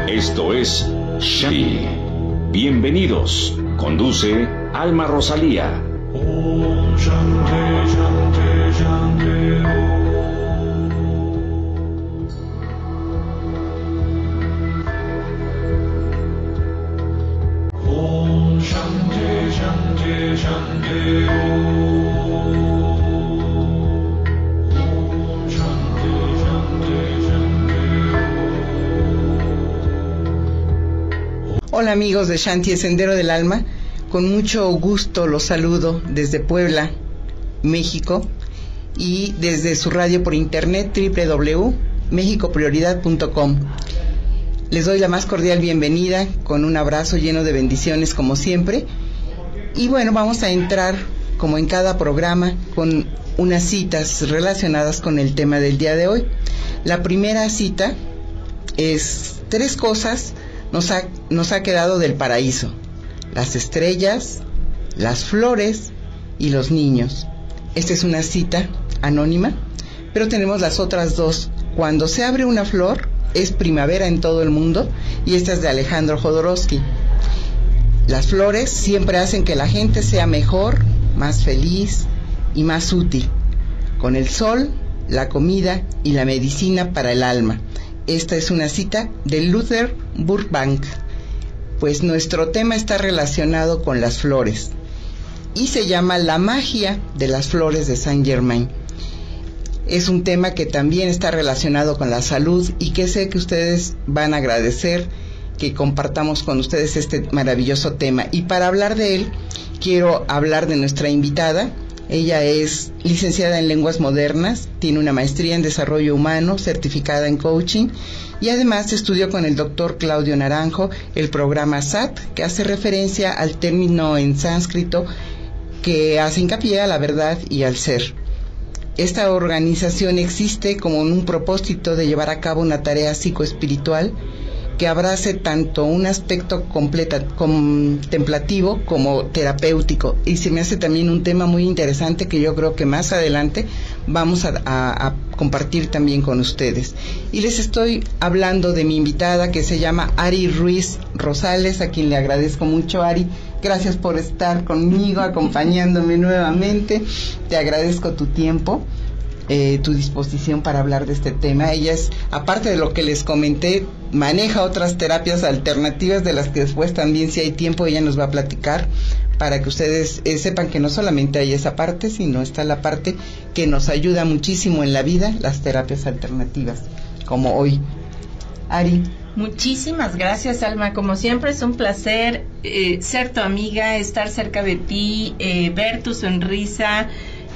Esto es Shanti. Bienvenidos. Conduce Alma Rosalía. Om Shanti, Shanti, Shanti, Om Shanti, Shanti, Shanti, Om Shanti, Shanti, Shanti. Hola amigos de Shanti, el Sendero del Alma, con mucho gusto los saludo desde Puebla, México, y desde su radio por internet www.mexicoprioridad.com. Les doy la más cordial bienvenida con un abrazo lleno de bendiciones como siempre. Y bueno, vamos a entrar como en cada programa con unas citas relacionadas con el tema del día de hoy. La primera cita es: 3 cosas nos ha quedado del paraíso: las estrellas, las flores y los niños. Esta es una cita anónima, pero tenemos las otras 2. Cuando se abre una flor, es primavera en todo el mundo, y esta es de Alejandro Jodorowsky. Las flores siempre hacen que la gente sea mejor, más feliz y más útil, con el sol, la comida y la medicina para el alma. Esta es una cita de Luther Burbank. Pues nuestro tema está relacionado con las flores y se llama La magia de las flores de Saint Germain. Es un tema que también está relacionado con la salud y que sé que ustedes van a agradecer que compartamos con ustedes este maravilloso tema. Y para hablar de él, quiero hablar de nuestra invitada. Ella es licenciada en Lenguas Modernas, tiene una maestría en Desarrollo Humano, certificada en Coaching, y además estudió con el doctor Claudio Naranjo el programa SAT, que hace referencia al término en sánscrito que hace hincapié a la verdad y al ser. Esta organización existe como un propósito de llevar a cabo una tarea psicoespiritual que abrace tanto un aspecto contemplativo como terapéutico, y se me hace también un tema muy interesante que yo creo que más adelante vamos a compartir también con ustedes. Y les estoy hablando de mi invitada, que se llama Ari Ruiz Rosales, a quien le agradezco mucho. Ari, gracias por estar conmigo, acompañándome nuevamente. Te agradezco tu tiempo, tu disposición para hablar de este tema. Ella es, aparte de lo que les comenté, maneja otras terapias alternativas de las que después también, si hay tiempo, ella nos va a platicar, para que ustedes sepan que no solamente hay esa parte, sino está la parte que nos ayuda muchísimo en la vida, las terapias alternativas, como hoy. Ari. Muchísimas gracias, Alma. Como siempre es un placer ser tu amiga, estar cerca de ti, ver tu sonrisa,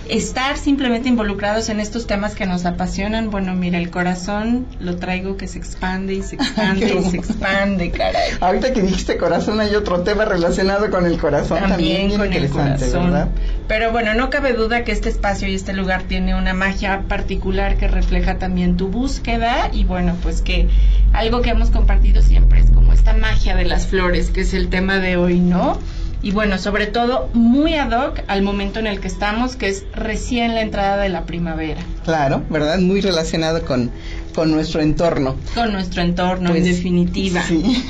estar simplemente involucrados en estos temas que nos apasionan. Bueno, mira, el corazón lo traigo que se expande y se expande y se expande, caray. Ahorita que dijiste corazón, hay otro tema relacionado con el corazón también con el corazón, ¿verdad? Pero bueno, no cabe duda que este espacio y este lugar tiene una magia particular que refleja también tu búsqueda, y bueno, pues que algo que hemos compartido siempre es como esta magia de las flores, que es el tema de hoy, ¿no? Y bueno, sobre todo muy ad hoc al momento en el que estamos, que es recién la entrada de la primavera. Claro, ¿verdad? Muy relacionado con nuestro entorno. Con nuestro entorno, pues, en definitiva. Sí.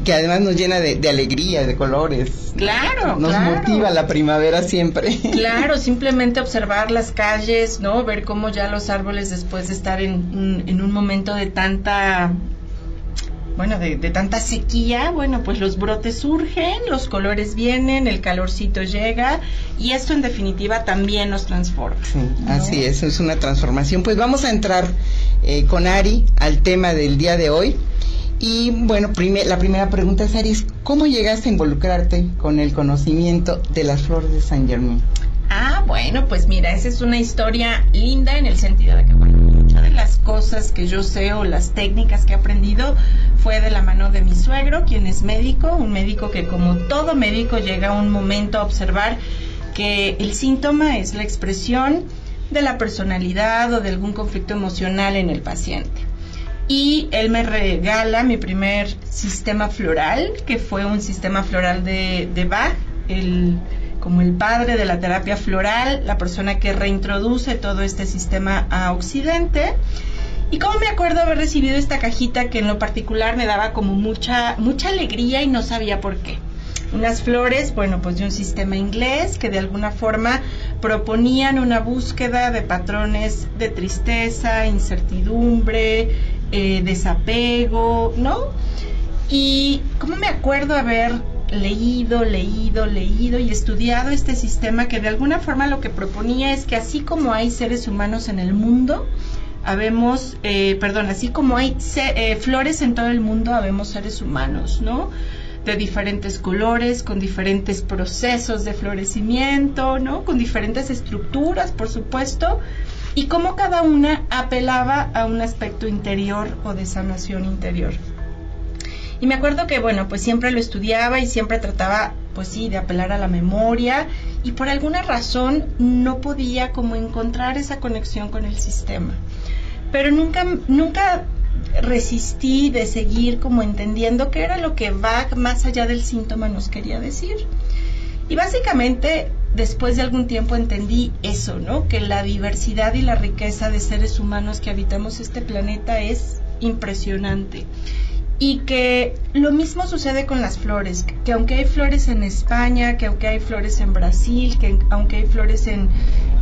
Que además nos llena de alegría, de colores. Claro, nos motiva la primavera siempre. Claro, simplemente observar las calles, ¿no? Ver cómo ya los árboles, después de estar en un momento de tanta... bueno, de tanta sequía, bueno, pues los brotes surgen, los colores vienen, el calorcito llega, y esto en definitiva también nos transforma. Sí, ¿no? Así es una transformación. Pues vamos a entrar con Ari al tema del día de hoy. Y bueno, la primera pregunta es, Ari, ¿cómo llegaste a involucrarte con el conocimiento de las flores de Saint Germain? Ah, bueno, pues mira, esa es una historia linda en el sentido de que, bueno, muchas de las cosas que yo sé o las técnicas que he aprendido fue de la mano de mi suegro, quien es médico, un médico que, como todo médico, llega a un momento a observar que el síntoma es la expresión de la personalidad o de algún conflicto emocional en el paciente. Y él me regala mi primer sistema floral, que fue un sistema floral de Bach, como el padre de la terapia floral, la persona que reintroduce todo este sistema a Occidente. Y cómo me acuerdo haber recibido esta cajita que en lo particular me daba como mucha alegría y no sabía por qué. Unas flores, bueno, pues de un sistema inglés que de alguna forma proponían una búsqueda de patrones de tristeza, incertidumbre, desapego, ¿no? Y cómo me acuerdo haber leído y estudiado este sistema que de alguna forma lo que proponía es que así como hay seres humanos en el mundo, así como hay flores en todo el mundo, habemos seres humanos, ¿no? De diferentes colores, con diferentes procesos de florecimiento, ¿no? Con diferentes estructuras, por supuesto, y cómo cada una apelaba a un aspecto interior o de sanación interior. Y me acuerdo que, bueno, pues siempre lo estudiaba y siempre trataba, pues sí, de apelar a la memoria, y por alguna razón no podía como encontrar esa conexión con el sistema. Pero nunca resistí de seguir como entendiendo qué era lo que Bach, más allá del síntoma, nos quería decir. Y básicamente, después de algún tiempo entendí eso, ¿no? Que la diversidad y la riqueza de seres humanos que habitamos este planeta es impresionante. Y que lo mismo sucede con las flores, que aunque hay flores en España, que aunque hay flores en Brasil, que aunque hay flores en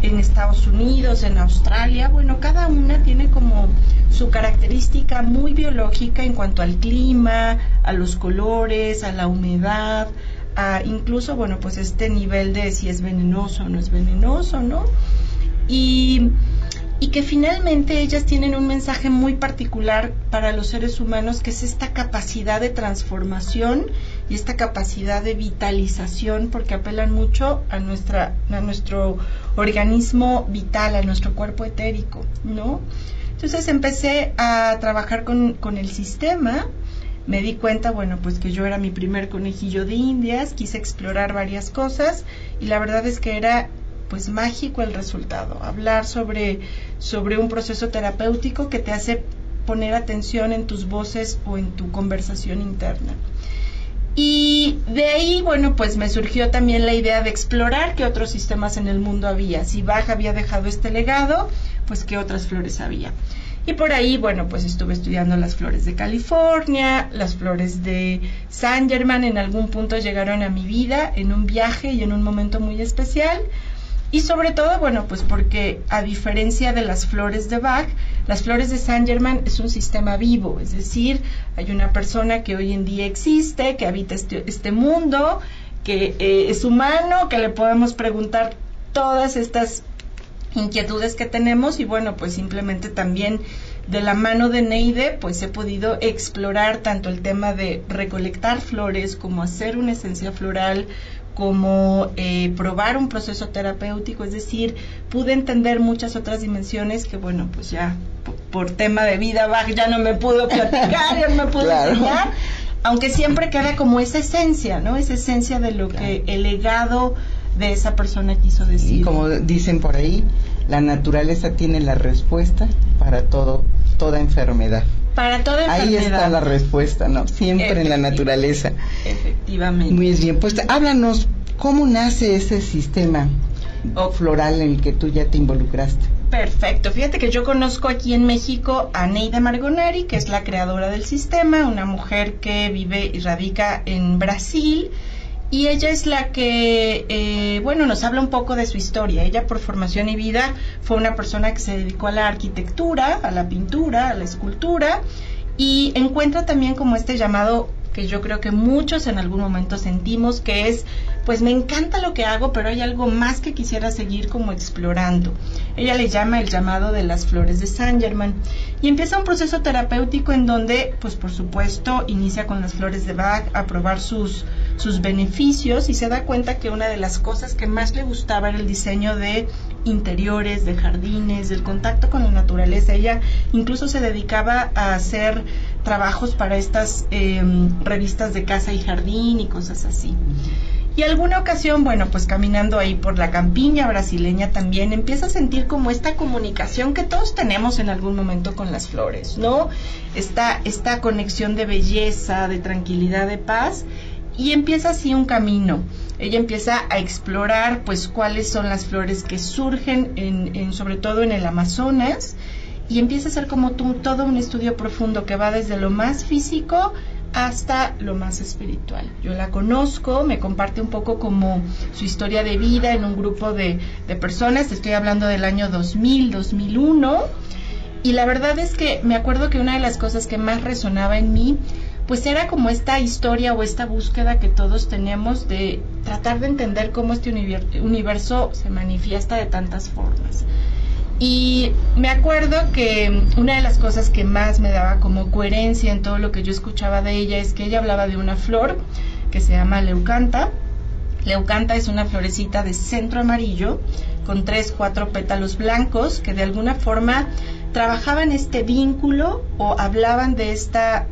Estados Unidos, en Australia, bueno, cada una tiene como su característica muy biológica en cuanto al clima, a los colores, a la humedad, a incluso, bueno, pues este nivel de si es venenoso o no es venenoso, ¿no? Y que finalmente ellas tienen un mensaje muy particular para los seres humanos, que es esta capacidad de transformación y esta capacidad de vitalización, porque apelan mucho a nuestro organismo vital, a nuestro cuerpo etérico, ¿no? Entonces empecé a trabajar con el sistema, me di cuenta, bueno, pues que yo era mi primer conejillo de indias, quise explorar varias cosas y la verdad es que era pues mágico el resultado, hablar sobre un proceso terapéutico que te hace poner atención en tus voces o en tu conversación interna. Y de ahí, bueno, pues me surgió también la idea de explorar qué otros sistemas en el mundo había. Si Bach había dejado este legado, pues qué otras flores había. Y por ahí, bueno, pues estuve estudiando las flores de California, las flores de Saint Germain, en algún punto llegaron a mi vida en un viaje y en un momento muy especial. Y sobre todo, bueno, pues porque a diferencia de las flores de Bach, las flores de Saint Germain es un sistema vivo, es decir, hay una persona que hoy en día existe, que habita este mundo, que es humano, que le podemos preguntar todas estas inquietudes que tenemos y bueno, pues simplemente también de la mano de Neide, pues he podido explorar tanto el tema de recolectar flores como hacer una esencia floral, como probar un proceso terapéutico, es decir, pude entender muchas otras dimensiones que, bueno, pues ya por tema de vida Bach ya no me pudo platicar, ya no me pudo enseñar, aunque siempre queda como esa esencia, ¿no? Esa esencia de lo que el legado de esa persona quiso decir. Y como dicen por ahí, la naturaleza tiene la respuesta para toda enfermedad. Para toda enfermedad. Ahí está la respuesta, ¿no? Siempre en la naturaleza. Efectivamente. Muy bien, pues háblanos, ¿cómo nace ese sistema floral en el que tú ya te involucraste? Perfecto, fíjate que yo conozco aquí en México a Neide Margonari, que es la creadora del sistema, una mujer que vive y radica en Brasil. Y ella es la que, nos habla un poco de su historia. Ella por formación y vida fue una persona que se dedicó a la arquitectura, a la pintura, a la escultura, y encuentra también como este llamado que yo creo que muchos en algún momento sentimos, que es, pues me encanta lo que hago, pero hay algo más que quisiera seguir como explorando. Ella le llama el llamado de las flores de Saint Germain y empieza un proceso terapéutico en donde, pues por supuesto, inicia con las flores de Bach a probar sus beneficios y se da cuenta que una de las cosas que más le gustaba era el diseño de interiores, de jardines, del contacto con la naturaleza. Ella incluso se dedicaba a hacer trabajos para estas revistas de casa y jardín y cosas así. Y alguna ocasión, bueno, pues caminando ahí por la campiña brasileña también empieza a sentir como esta comunicación que todos tenemos en algún momento con las flores, ¿no? Esta conexión de belleza, de tranquilidad, de paz. Y empieza así un camino. Ella empieza a explorar pues cuáles son las flores que surgen sobre todo en el Amazonas, y empieza a ser como todo un estudio profundo que va desde lo más físico hasta lo más espiritual. Yo la conozco, me comparte un poco como su historia de vida en un grupo de personas, estoy hablando del año 2000, 2001, y la verdad es que me acuerdo que una de las cosas que más resonaba en mí, pues era como esta historia o esta búsqueda que todos tenemos de tratar de entender cómo este universo se manifiesta de tantas formas. Y me acuerdo que una de las cosas que más me daba como coherencia en todo lo que yo escuchaba de ella es que ella hablaba de una flor que se llama leucanta. Leucanta es una florecita de centro amarillo con 3-4 pétalos blancos que de alguna forma trabajaban este vínculo o hablaban de esta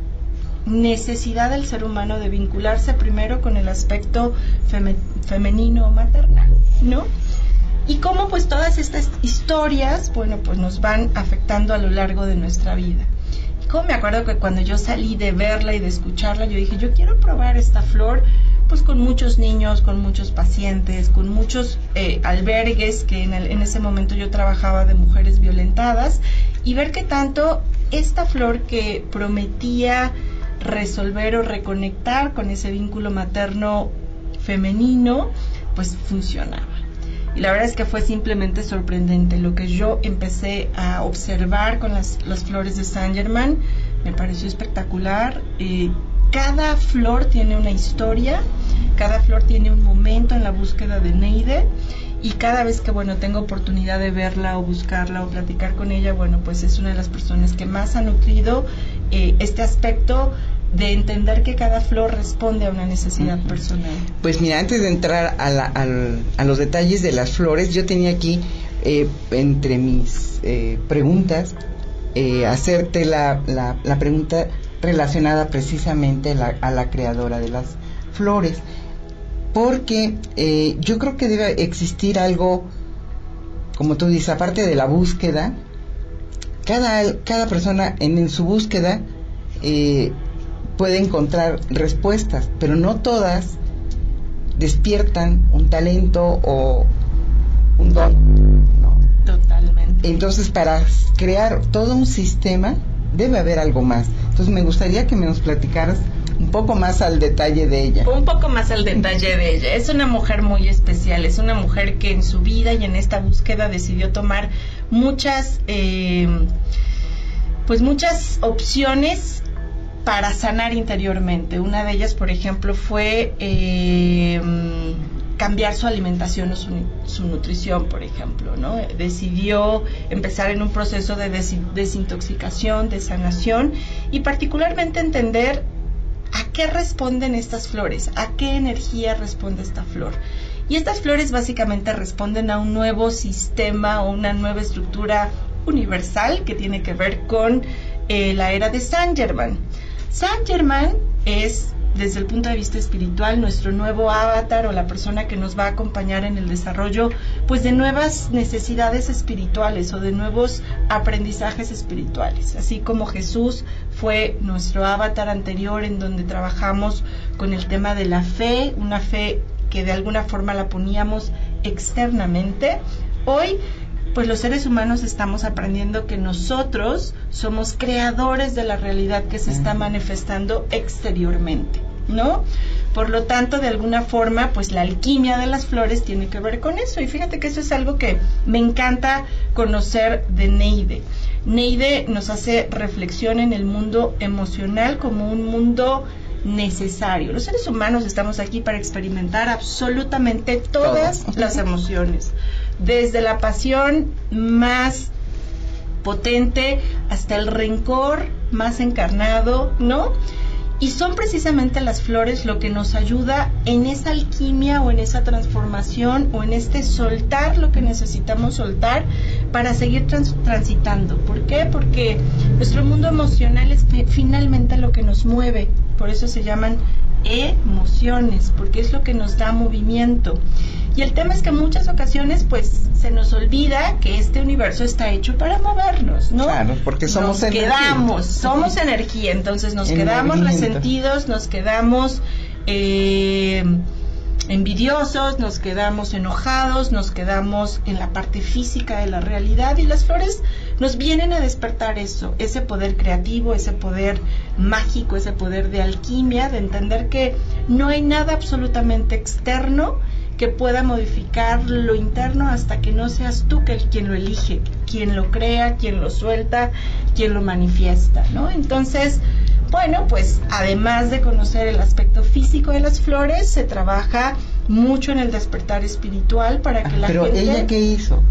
necesidad del ser humano de vincularse primero con el aspecto femenino o maternal, ¿no? Y cómo pues todas estas historias, bueno, pues nos van afectando a lo largo de nuestra vida. Y como me acuerdo que cuando yo salí de verla y de escucharla, yo dije, yo quiero probar esta flor, pues con muchos niños, con muchos pacientes, con muchos albergues que en ese momento yo trabajaba de mujeres violentadas, y ver qué tanto esta flor que prometía resolver o reconectar con ese vínculo materno femenino, pues funcionaba. Y la verdad es que fue simplemente sorprendente lo que yo empecé a observar con las flores de Saint Germain. Me pareció espectacular. Cada flor tiene una historia, cada flor tiene un momento en la búsqueda de Neide, y cada vez que, bueno, tengo oportunidad de verla o buscarla o platicar con ella, bueno, pues es una de las personas que más ha nutrido este aspecto de entender que cada flor responde a una necesidad personal. Pues mira, antes de entrar a los detalles de las flores, yo tenía aquí entre mis preguntas hacerte la pregunta relacionada precisamente a la creadora de las flores, porque yo creo que debe existir algo, como tú dices, aparte de la búsqueda, cada persona en su búsqueda puede encontrar respuestas, pero no todas despiertan un talento o un don, ¿no? Totalmente. Entonces, para crear todo un sistema debe haber algo más. Entonces me gustaría que me nos platicaras un poco más al detalle de ella. Un poco más al detalle de ella. Es una mujer muy especial, es una mujer que en su vida y en esta búsqueda decidió tomar muchas opciones para sanar interiormente. Una de ellas, por ejemplo, fue cambiar su alimentación o su nutrición, por ejemplo, ¿no? Decidió empezar en un proceso de desintoxicación, de sanación, y particularmente entender a qué responden estas flores, a qué energía responde esta flor. Y estas flores básicamente responden a un nuevo sistema o una nueva estructura universal que tiene que ver con la era de Saint Germain. Saint Germain es, desde el punto de vista espiritual, nuestro nuevo avatar o la persona que nos va a acompañar en el desarrollo, pues, de nuevas necesidades espirituales o de nuevos aprendizajes espirituales. Así como Jesús fue nuestro avatar anterior, en donde trabajamos con el tema de la fe, una fe que de alguna forma la poníamos externamente. Hoy, pues, los seres humanos estamos aprendiendo que nosotros somos creadores de la realidad que se está manifestando exteriormente, ¿no? Por lo tanto, de alguna forma, pues la alquimia de las flores tiene que ver con eso. Y fíjate que eso es algo que me encanta conocer de Neide. Neide nos hace reflexión en el mundo emocional como un mundo necesario. Los seres humanos estamos aquí para experimentar absolutamente todas las emociones, desde la pasión más potente hasta el rencor más encarnado, ¿no? Y son precisamente las flores lo que nos ayuda en esa alquimia o en esa transformación o en este soltar lo que necesitamos soltar para seguir transitando. ¿Por qué? Porque nuestro mundo emocional es finalmente lo que nos mueve. Por eso se llaman emociones, porque es lo que nos da movimiento. Y el tema es que en muchas ocasiones, pues, se nos olvida que este universo está hecho para movernos, ¿no? Claro, porque somos energía. Somos energía, entonces nos quedamos resentidos, nos quedamos envidiosos, nos quedamos enojados, nos quedamos en la parte física de la realidad, y las flores nos vienen a despertar eso, ese poder creativo, ese poder mágico, ese poder de alquimia, de entender que no hay nada absolutamente externo que pueda modificar lo interno hasta que no seas tú quien lo elige, quien lo crea, quien lo suelta, quien lo manifiesta, ¿no? Entonces, bueno, pues además de conocer el aspecto físico de las flores, se trabaja mucho en el despertar espiritual para que la gente... Pero ¿ella qué hizo?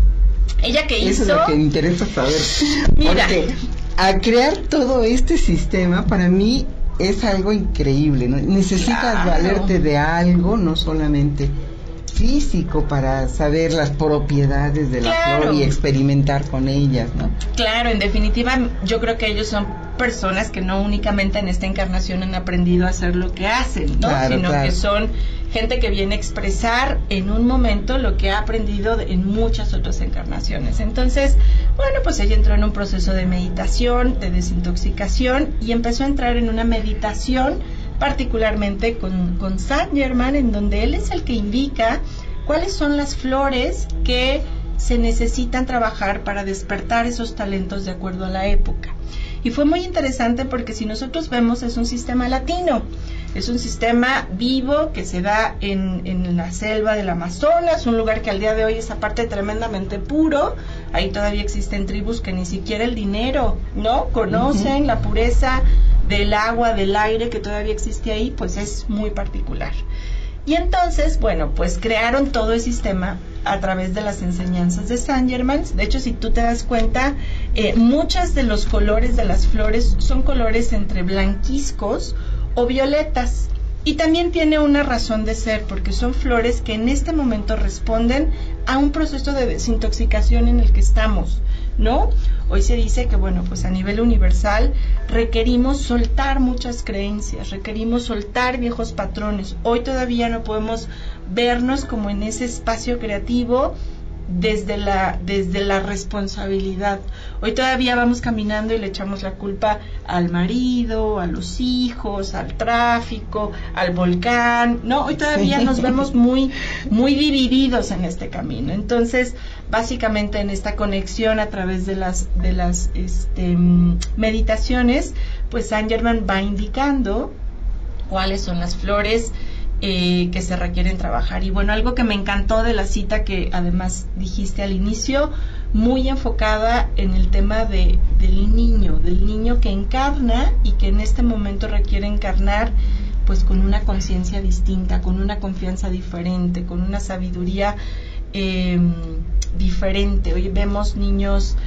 ¿Ella qué hizo? Eso es lo que me interesa saber. Mira, porque a crear todo este sistema, para mí es algo increíble, ¿no? Necesitas valerte de algo, no solamente físico, para saber las propiedades de la flor y experimentar con ellas, ¿no? Claro, en definitiva, yo creo que ellos son personas que no únicamente en esta encarnación han aprendido a hacer lo que hacen, ¿no? Sino que son gente que viene a expresar en un momento lo que ha aprendido en muchas otras encarnaciones. Entonces, bueno, pues ella entró en un proceso de meditación, de desintoxicación, y empezó a entrar en una meditación particularmente con Saint Germain, en donde él es el que indica cuáles son las flores que se necesitan trabajar para despertar esos talentos de acuerdo a la época. Y fue muy interesante porque si nosotros vemos, es un sistema latino, es un sistema vivo que se da en la selva del Amazonas, un lugar que al día de hoy es aparte tremendamente puro. Ahí todavía existen tribus que ni siquiera el dinero, ¿no? Conocen la pureza del agua, del aire que todavía existe ahí, pues es muy particular. Y entonces, bueno, pues crearon todo el sistema a través de las enseñanzas de Saint Germain. De hecho, si tú te das cuenta, muchos de los colores de las flores son colores entre blanquizcos o violetas. Y también tiene una razón de ser, porque son flores que en este momento responden a un proceso de desintoxicación en el que estamos, ¿no? Hoy se dice que, bueno, pues a nivel universal requerimos soltar muchas creencias, requerimos soltar viejos patrones. Hoy todavía no podemos vernos como en ese espacio creativo desde la responsabilidad. Hoy todavía vamos caminando y le echamos la culpa al marido, a los hijos, al tráfico, al volcán, ¿no? Hoy todavía nos vemos muy divididos en este camino. Entonces, básicamente en esta conexión a través de las meditaciones, pues Saint Germain va indicando cuáles son las flores que se requieren trabajar. Y bueno, algo que me encantó de la cita que además dijiste al inicio, muy enfocada en el tema del niño que encarna y que en este momento requiere encarnar pues con una conciencia distinta, con una confianza diferente, con una sabiduría diferente. Hoy vemos niños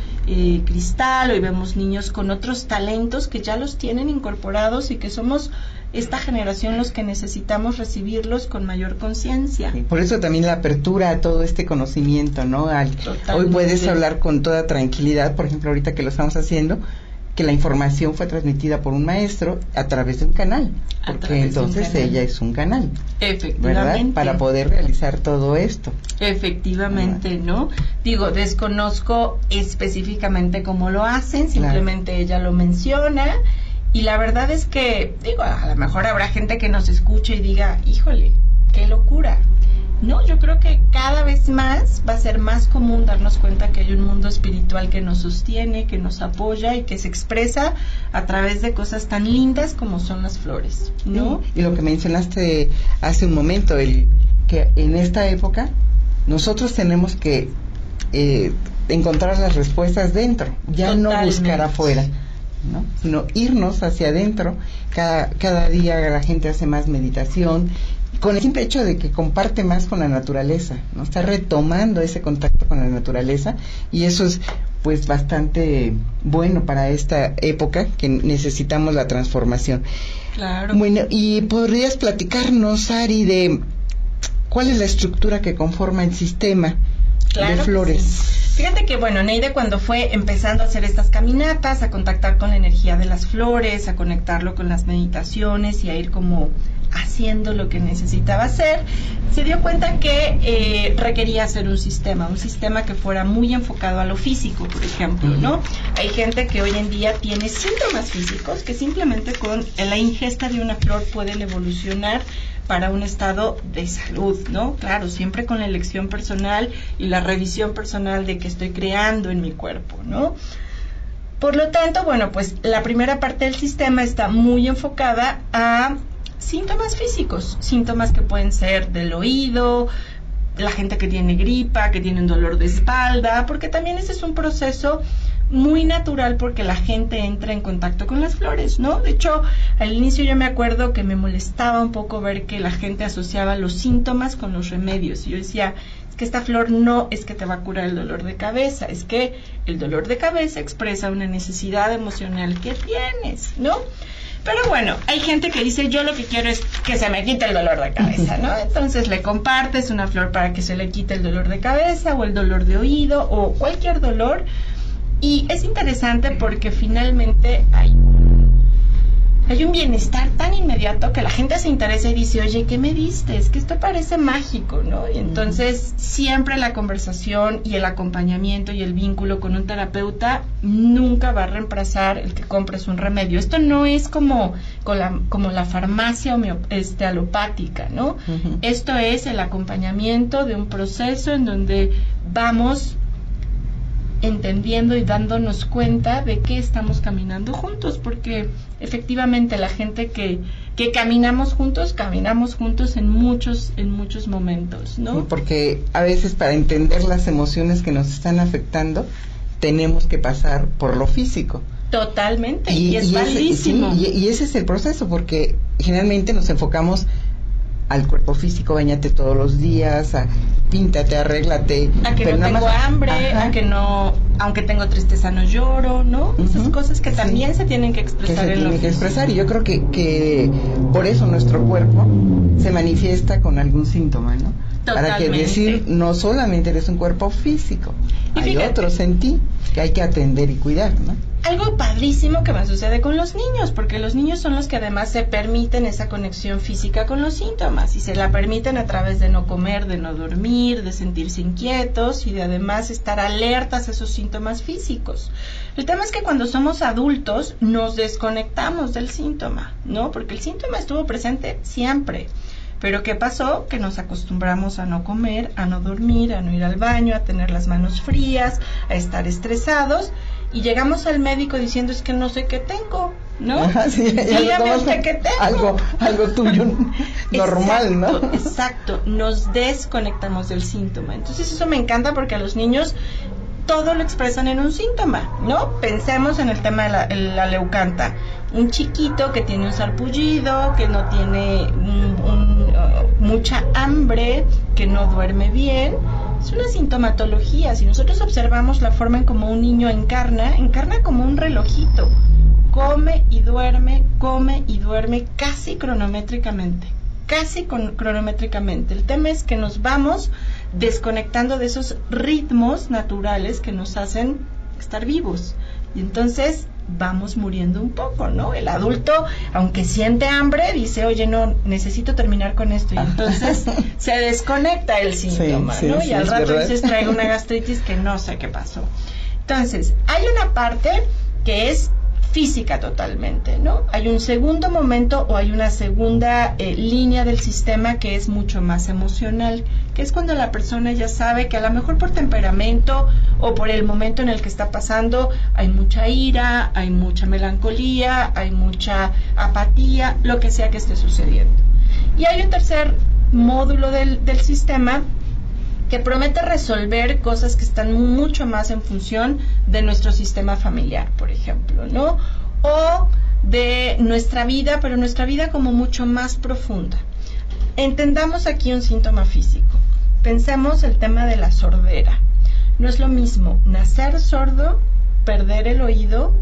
cristal, hoy vemos niños con otros talentos que ya los tienen incorporados y que somos esta generación los que necesitamos recibirlos con mayor conciencia. Por eso también la apertura a todo este conocimiento, ¿no? Hoy puedes hablar con toda tranquilidad, por ejemplo, ahorita que lo estamos haciendo, que la información fue transmitida por un maestro a través de un canal, porque entonces ella es un canal, efectivamente, ¿verdad? Para poder realizar todo esto. Efectivamente, ¿no? Digo, desconozco específicamente cómo lo hacen, simplemente ella lo menciona. Y la verdad es que, digo, a lo mejor habrá gente que nos escuche y diga, híjole, qué locura. No, yo creo que cada vez más va a ser más común darnos cuenta que hay un mundo espiritual que nos sostiene, que nos apoya y que se expresa a través de cosas tan lindas como son las flores, ¿no? Y lo que mencionaste hace un momento, que en esta época nosotros tenemos que encontrar las respuestas dentro, ya no buscar afuera, ¿no? Sino irnos hacia adentro. Cada día la gente hace más meditación con el simple hecho de que comparte más con la naturaleza, ¿no? Está retomando ese contacto con la naturaleza y eso es pues bastante bueno para esta época que necesitamos la transformación. Claro. Bueno, y podrías platicarnos, Ari, de cuál es la estructura que conforma el sistema de flores. Sí. Fíjate que, bueno, Neide cuando fue empezando a hacer estas caminatas, a contactar con la energía de las flores, a conectarlo con las meditaciones y a ir como haciendo lo que necesitaba hacer, se dio cuenta que requería hacer un sistema que fuera muy enfocado a lo físico, por ejemplo, ¿no? Hay gente que hoy en día tiene síntomas físicos que simplemente con la ingesta de una flor pueden evolucionar para un estado de salud, ¿no? Claro, siempre con la elección personal y la revisión personal de que estoy creando en mi cuerpo, ¿no? Por lo tanto, bueno, pues la primera parte del sistema está muy enfocada a síntomas físicos, síntomas que pueden ser del oído, la gente que tiene gripa, que tiene un dolor de espalda, porque también ese es un proceso muy natural porque la gente entra en contacto con las flores, ¿no? De hecho, al inicio yo me acuerdo que me molestaba un poco ver que la gente asociaba los síntomas con los remedios. Y yo decía, es que esta flor no es que te va a curar el dolor de cabeza, es que el dolor de cabeza expresa una necesidad emocional que tienes, ¿no? Pero bueno, hay gente que dice, yo lo que quiero es que se me quite el dolor de cabeza, ¿no? Entonces le compartes una flor para que se le quite el dolor de cabeza o el dolor de oído o cualquier dolor. Y es interesante porque finalmente hay un bienestar tan inmediato que la gente se interesa y dice, oye, ¿qué me diste? Es que esto parece mágico, ¿no? Y entonces siempre la conversación y el acompañamiento y el vínculo con un terapeuta nunca va a reemplazar el que compres un remedio. Esto no es como la farmacia alopática, ¿no? Uh-huh. Esto es el acompañamiento de un proceso en donde vamos entendiendo y dándonos cuenta de que estamos caminando juntos, porque efectivamente la gente que caminamos juntos en muchos momentos, ¿no? Sí, porque a veces para entender las emociones que nos están afectando tenemos que pasar por lo físico. Totalmente, y es validísimo. Y ese es el proceso, porque generalmente nos enfocamos al cuerpo físico, bañate todos los días, píntate, arréglate. A que no tengo hambre, ajá, a que no, aunque tengo tristeza no lloro, ¿no? Uh-huh. Esas cosas que también se tienen que expresar en lo físico. Y yo creo que por eso nuestro cuerpo se manifiesta con algún síntoma, ¿no? Totalmente. Para que decir, no solamente eres un cuerpo físico, y hay otros en ti que hay que atender y cuidar, ¿no? Algo padrísimo que me sucede con los niños, porque los niños son los que además se permiten esa conexión física con los síntomas, y se la permiten a través de no comer, de no dormir, de sentirse inquietos y de además estar alertas a esos síntomas físicos. El tema es que cuando somos adultos nos desconectamos del síntoma, ¿no? Porque el síntoma estuvo presente siempre. Pero ¿qué pasó? Que nos acostumbramos a no comer, a no dormir, a no ir al baño, a tener las manos frías, a estar estresados, y llegamos al médico diciendo, es que no sé qué tengo, ¿no? Ajá, sí, dígame usted qué tengo. Algo tuyo normal, ¿no? Exacto, nos desconectamos del síntoma. Entonces eso me encanta porque a los niños todo lo expresan en un síntoma, ¿no? Pensemos en el tema de la leucanta. Un chiquito que tiene un sarpullido, que no tiene mucha hambre, que no duerme bien, es una sintomatología. Si nosotros observamos la forma en cómo un niño encarna como un relojito. Come y duerme, casi cronométricamente. El tema es que nos vamos desconectando de esos ritmos naturales que nos hacen estar vivos. Y entonces vamos muriendo un poco, ¿no? El adulto, aunque siente hambre, dice, oye, no, necesito terminar con esto. Y entonces se desconecta el síntoma, sí, ¿no? Y al rato dices, traigo una gastritis que no sé qué pasó. Entonces, hay una parte que es física totalmente, ¿no? Hay un segundo momento o hay una segunda línea del sistema que es mucho más emocional, que es cuando la persona ya sabe que a lo mejor por temperamento o por el momento en el que está pasando hay mucha ira, hay mucha melancolía, hay mucha apatía, lo que sea que esté sucediendo. Y hay un tercer módulo del sistema que promete resolver cosas que están mucho más en función de nuestro sistema familiar, por ejemplo, ¿no? O de nuestra vida, pero nuestra vida como mucho más profunda. Entendamos aquí un síntoma físico. Pensemos el tema de la sordera. No es lo mismo nacer sordo, perder el oído,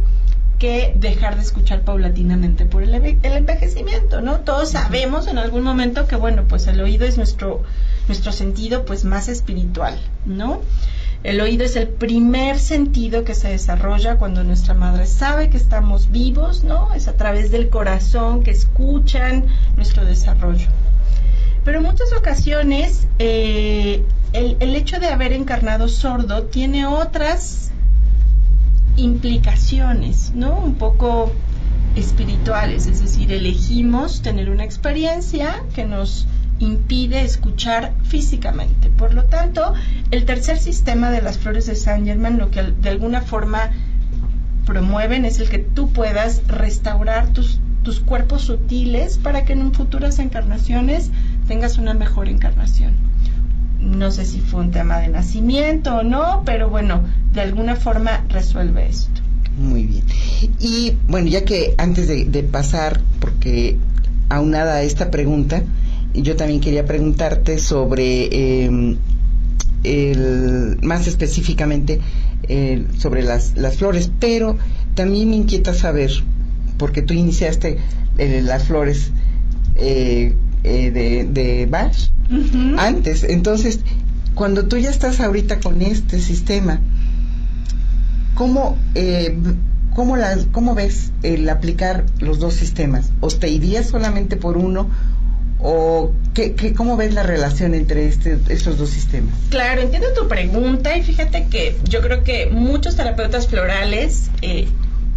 que dejar de escuchar paulatinamente por el envejecimiento, ¿no? Todos sabemos en algún momento que, bueno, pues el oído es nuestro sentido pues más espiritual, ¿no? El oído es el primer sentido que se desarrolla cuando nuestra madre sabe que estamos vivos, ¿no? Es a través del corazón que escuchan nuestro desarrollo. Pero en muchas ocasiones el hecho de haber encarnado sordo tiene otras implicaciones, ¿no? Un poco espirituales, es decir, elegimos tener una experiencia que nos impide escuchar físicamente. Por lo tanto, el tercer sistema de las flores de Saint Germain lo que de alguna forma promueven es el que tú puedas restaurar tus cuerpos sutiles para que en futuras encarnaciones tengas una mejor encarnación. No sé si fue un tema de nacimiento o no, pero bueno, de alguna forma resuelve esto. Muy bien. Y bueno, ya que antes de pasar, porque aunada a esta pregunta, yo también quería preguntarte sobre más específicamente sobre las flores, pero también me inquieta saber, porque tú iniciaste las flores de Bach antes, entonces cuando tú ya estás ahorita con este sistema, ¿cómo ves el aplicar los dos sistemas? ¿O te irías solamente por uno? ¿O cómo ves la relación entre estos dos sistemas? Claro, entiendo tu pregunta y fíjate que yo creo que muchos terapeutas florales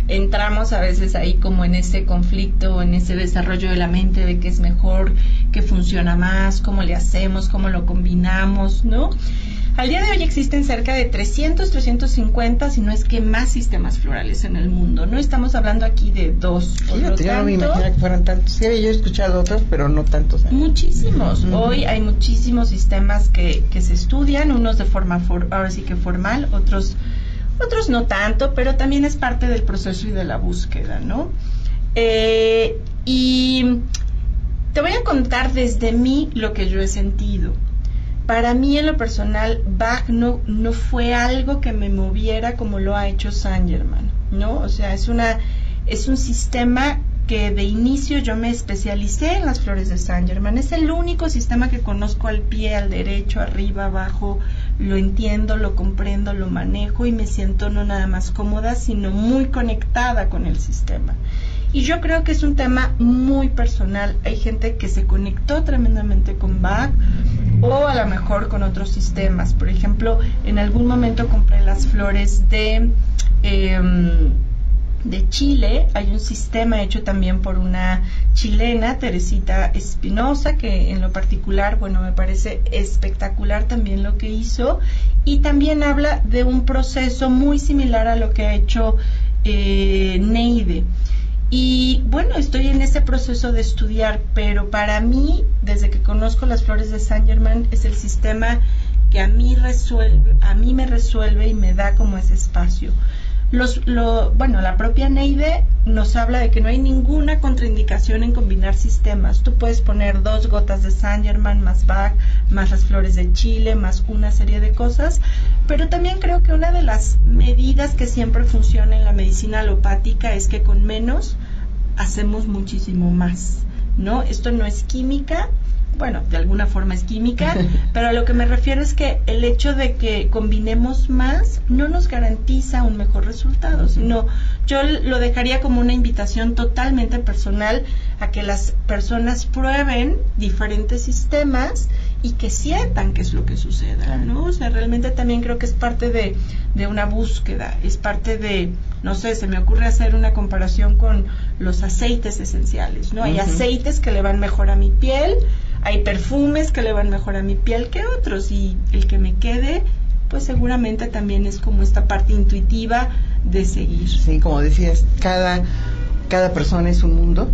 entramos a veces ahí como en ese conflicto, en ese desarrollo de la mente de qué es mejor, qué funciona más, cómo le hacemos, cómo lo combinamos, ¿no? Al día de hoy existen cerca de 300, 350, si no es que más sistemas florales en el mundo. No estamos hablando aquí de dos. Fíjate, yo no me imaginaba que fueran tantos. Sí, yo he escuchado otros, pero no tantos. Muchísimos. Hoy hay muchísimos sistemas que se estudian, unos de forma ahora sí que formal, otros no tanto, pero también es parte del proceso y de la búsqueda, ¿no? Y te voy a contar desde mí lo que yo he sentido. Para mí, en lo personal, Bach no fue algo que me moviera como lo ha hecho Saint Germain, ¿no? O sea, es un sistema que de inicio yo me especialicé en las flores de Saint Germain. Es el único sistema que conozco al pie, al derecho, arriba, abajo. Lo entiendo, lo comprendo, lo manejo y me siento no nada más cómoda, sino muy conectada con el sistema. Y yo creo que es un tema muy personal. Hay gente que se conectó tremendamente con Bach o a lo mejor con otros sistemas. Por ejemplo, en algún momento compré las flores de Chile. Hay un sistema hecho también por una chilena, Teresita Espinosa, que en lo particular, bueno, me parece espectacular también lo que hizo, y también habla de un proceso muy similar a lo que ha hecho Neide. Y bueno, estoy en ese proceso de estudiar, pero para mí, desde que conozco las flores de Saint Germain, es el sistema que a mí me resuelve y me da como ese espacio. Bueno, la propia Neide nos habla de que no hay ninguna contraindicación en combinar sistemas. Tú puedes poner 2 gotas de Saint Germain más Bach, más las flores de Chile, más una serie de cosas, pero también creo que una de las medidas que siempre funciona en la medicina alopática es que con menos hacemos muchísimo más, ¿no? Esto no es química. Bueno, de alguna forma es química, pero a lo que me refiero es que el hecho de que combinemos más no nos garantiza un mejor resultado, sino yo lo dejaría como una invitación totalmente personal a que las personas prueben diferentes sistemas y que sientan qué es lo que suceda, ¿no? O sea, realmente también creo que es parte de una búsqueda, es parte de, no sé, se me ocurre hacer una comparación con los aceites esenciales, ¿no? Hay aceites que le van mejor a mi piel, hay perfumes que le van mejor a mi piel que otros, y el que me quede, pues seguramente también es como esta parte intuitiva de seguir. Sí, como decías, cada persona es un mundo.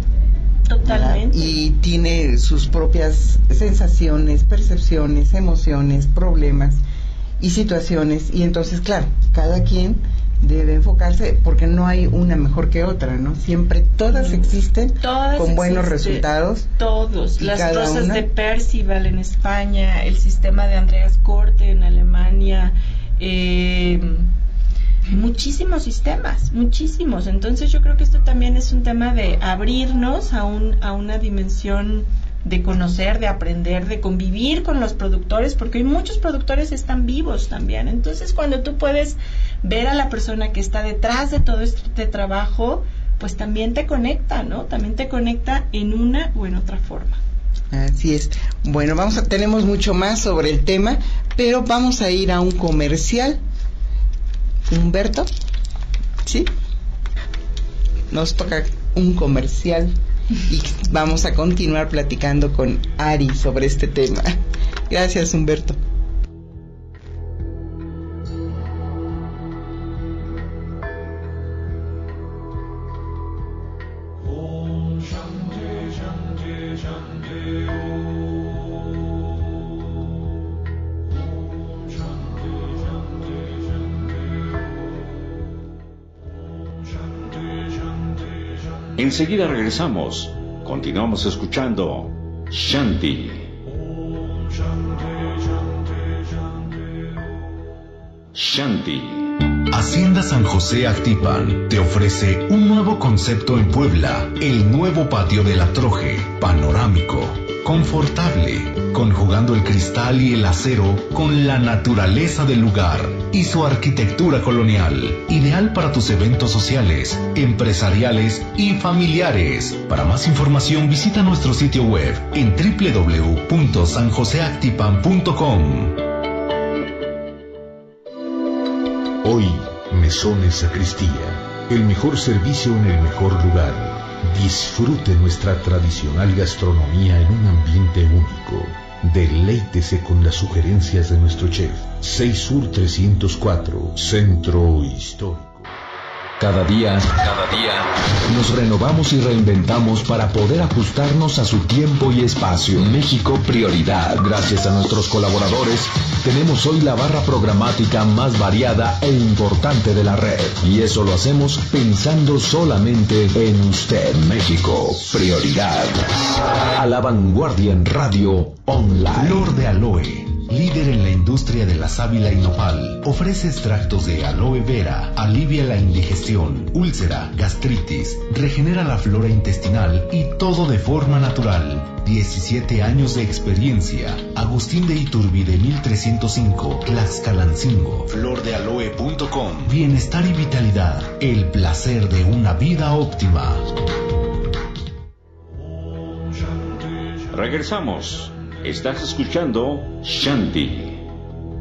Totalmente. Y tiene sus propias sensaciones, percepciones, emociones, problemas y situaciones. Y entonces, claro, cada quien debe enfocarse, porque no hay una mejor que otra, ¿no? Siempre todas existen, con buenos resultados. Todos, las rosas de Percival en España, el sistema de Andreas Korte en Alemania, muchísimos sistemas, muchísimos. Entonces yo creo que esto también es un tema de abrirnos a una dimensión de conocer, de aprender, de convivir con los productores, porque hoy muchos productores están vivos también. Entonces cuando tú puedes ver a la persona que está detrás de todo este trabajo, pues también te conecta, ¿no? También te conecta en una o en otra forma. Así es. Bueno, tenemos mucho más sobre el tema, pero vamos a ir a un comercial. Humberto, ¿sí? Nos toca un comercial y vamos a continuar platicando con Ari sobre este tema. Gracias, Humberto. Enseguida regresamos. Continuamos escuchando Shanti. Shanti. Hacienda San José Actipan te ofrece un nuevo concepto en Puebla, el nuevo patio de la Troje, panorámico, confortable, conjugando el cristal y el acero con la naturaleza del lugar y su arquitectura colonial, ideal para tus eventos sociales, empresariales y familiares. Para más información visita nuestro sitio web en www.sanjoseactipan.com. Hoy, Mesones Sacristía, el mejor servicio en el mejor lugar. Disfrute nuestra tradicional gastronomía en un ambiente único. Deleítese con las sugerencias de nuestro chef. 6 Sur 304, Centro Histórico. Cada día, nos renovamos y reinventamos para poder ajustarnos a su tiempo y espacio. México Prioridad. Gracias a nuestros colaboradores, tenemos hoy la barra programática más variada e importante de la red. Y eso lo hacemos pensando solamente en usted. México Prioridad. A la vanguardia en radio online. Flor de Aloe, líder en la industria de la sábila y nopal, ofrece extractos de aloe vera, alivia la indigestión, úlcera, gastritis, regenera la flora intestinal y todo de forma natural. 17 años de experiencia. Agustín de Iturbide 1305, Tlaxcalancingo. Flordealoe.com. Bienestar y vitalidad, el placer de una vida óptima. Regresamos. Estás escuchando Shanti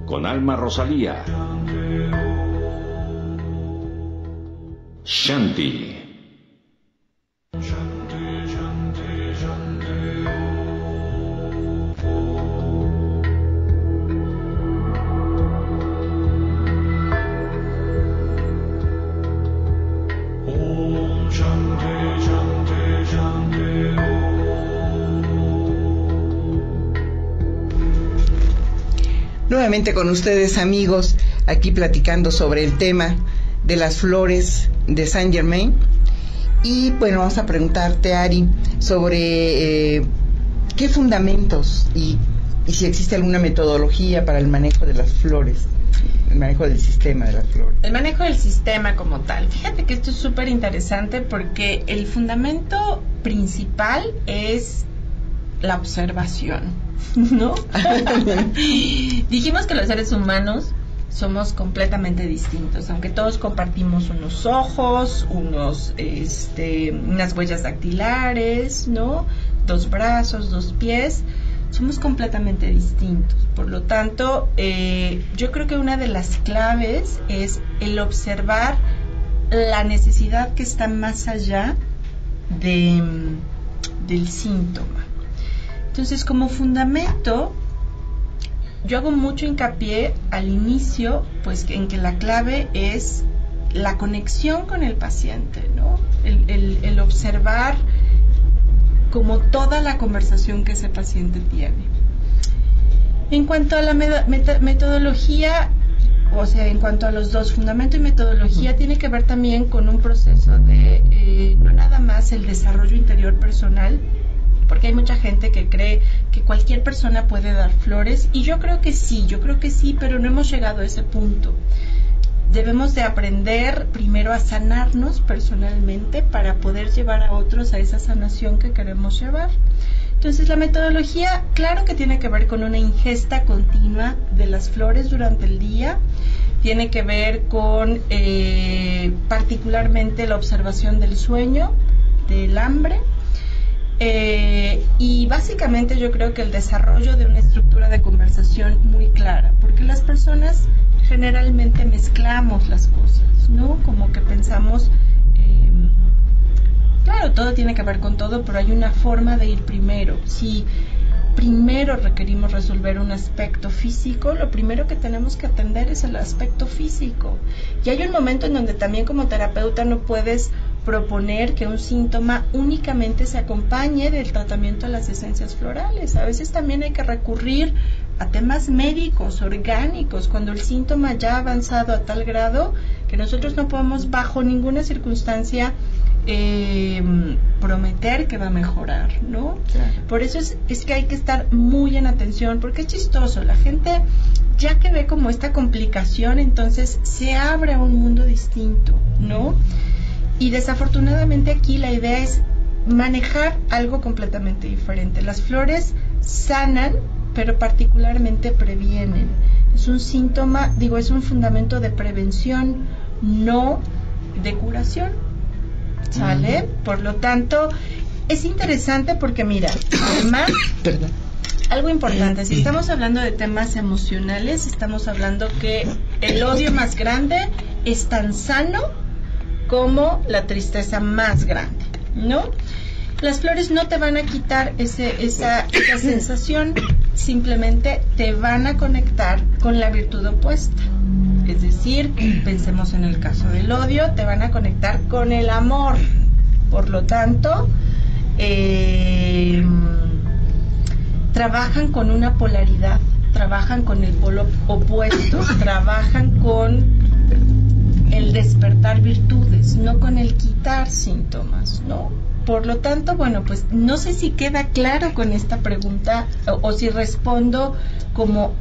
con Alma Rosalía. Shanti. Nuevamente con ustedes, amigos, aquí platicando sobre el tema de las flores de Saint Germain. Y bueno, vamos a preguntarte, Ari, sobre qué fundamentos y si existe alguna metodología para el manejo de las flores, el manejo del sistema de las flores. El manejo del sistema como tal. Fíjate que esto es súper interesante porque el fundamento principal es la observación, ¿no? Dijimos que los seres humanos somos completamente distintos, aunque todos compartimos unos ojos, unas huellas dactilares, ¿no? 2 brazos, 2 pies, somos completamente distintos. Por lo tanto, yo creo que una de las claves es el observar la necesidad que está más allá del síntoma. Entonces, como fundamento, yo hago mucho hincapié al inicio, pues, en que la clave es la conexión con el paciente, ¿no? El observar como toda la conversación que ese paciente tiene. En cuanto a la metodología, o sea, en cuanto a los dos, fundamento y metodología, tiene que ver también con un proceso de no nada más el desarrollo interior personal, porque hay mucha gente que cree que cualquier persona puede dar flores, y yo creo que sí, pero no hemos llegado a ese punto. Debemos de aprender primero a sanarnos personalmente para poder llevar a otros a esa sanación que queremos llevar. Entonces, la metodología, claro que tiene que ver con una ingesta continua de las flores durante el día, tiene que ver con particularmente la observación del sueño, del hambre, y básicamente yo creo que el desarrollo de una estructura de conversación muy clara, porque las personas generalmente mezclamos las cosas, ¿no? Como que pensamos, claro, todo tiene que ver con todo, pero hay una forma de ir primero. Si primero requerimos resolver un aspecto físico, lo primero que tenemos que atender es el aspecto físico. Y hay un momento en donde también como terapeuta no puedes proponer que un síntoma únicamente se acompañe del tratamiento de las esencias florales. A veces también hay que recurrir a temas médicos, orgánicos, cuando el síntoma ya ha avanzado a tal grado que nosotros no podemos bajo ninguna circunstancia prometer que va a mejorar, ¿no? Claro. Por eso es que hay que estar muy en atención, porque es chistoso, la gente ya que ve como esta complicación, entonces se abre a un mundo distinto, ¿no? Y desafortunadamente aquí la idea es manejar algo completamente diferente. Las flores sanan, pero particularmente previenen. Es un síntoma, es un fundamento de prevención, no de curación. ¿Sale? Por lo tanto, es interesante porque, mira, además, algo importante, si estamos hablando de temas emocionales, estamos hablando que el odio más grande es tan sano como la tristeza más grande, ¿no? Las flores no te van a quitar esa sensación, simplemente te van a conectar con la virtud opuesta. Es decir, pensemos en el caso del odio, te van a conectar con el amor. Por lo tanto, trabajan con una polaridad, trabajan con el polo opuesto, trabajan con el despertar virtudes, no con el quitar síntomas, ¿no? Por lo tanto, bueno, pues no sé si queda claro con esta pregunta o si respondo como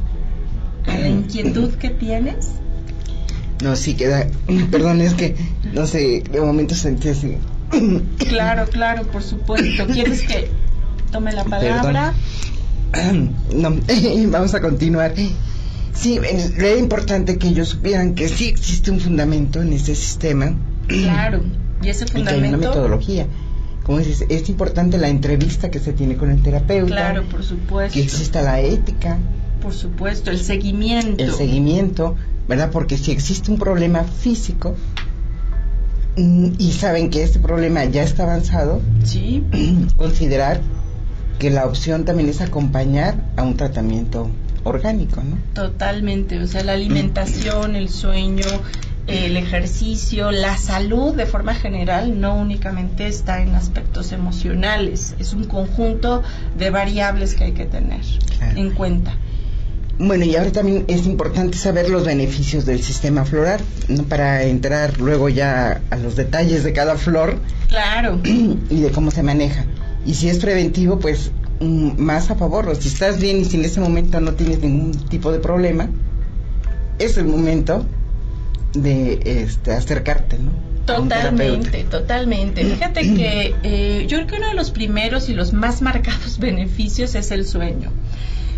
a la inquietud que tienes. No, sí queda. Perdón, es que, no sé, de momento sentí así. Claro, por supuesto. ¿Quieres que tome la palabra? No, vamos a continuar. Sí, era importante que ellos supieran que sí existe un fundamento en este sistema. Claro, y ese fundamento. Y que hay una metodología. Como dices, es importante la entrevista que se tiene con el terapeuta. Claro, por supuesto. Que exista la ética. Por supuesto, el seguimiento. El seguimiento, ¿verdad? Porque si existe un problema físico y saben que este problema ya está avanzado, sí, considerar que la opción también es acompañar a un tratamiento orgánico, ¿no? Totalmente, o sea, la alimentación, el sueño, el ejercicio, la salud de forma general no únicamente está en aspectos emocionales, es un conjunto de variables que hay que tener en cuenta. Bueno, y ahora también es importante saber los beneficios del sistema floral, ¿no? Para entrar luego ya a los detalles de cada flor. Claro. Y de cómo se maneja. Y si es preventivo, pues más a favor. O si estás bien y si en ese momento no tienes ningún tipo de problema, es el momento de acercarte, ¿no? Totalmente. Fíjate que yo creo que uno de los primeros y los más marcados beneficios es el sueño.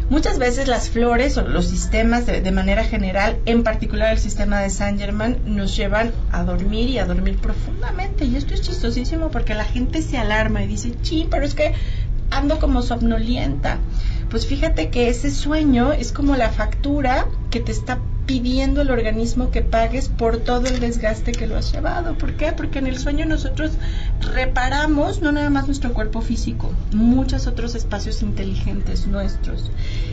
Muchas veces las flores o los sistemas de manera general, en particular el sistema de Saint Germain, nos llevan a dormir y a dormir profundamente. Y esto es chistosísimo porque la gente se alarma y dice, pero es que ando como somnolienta. Pues fíjate que ese sueño es como la factura que te está pidiendo el organismo que pagues por todo el desgaste que lo has llevado. ¿Por qué? Porque en el sueño nosotros reparamos no nada más nuestro cuerpo físico, muchos otros espacios inteligentes nuestros.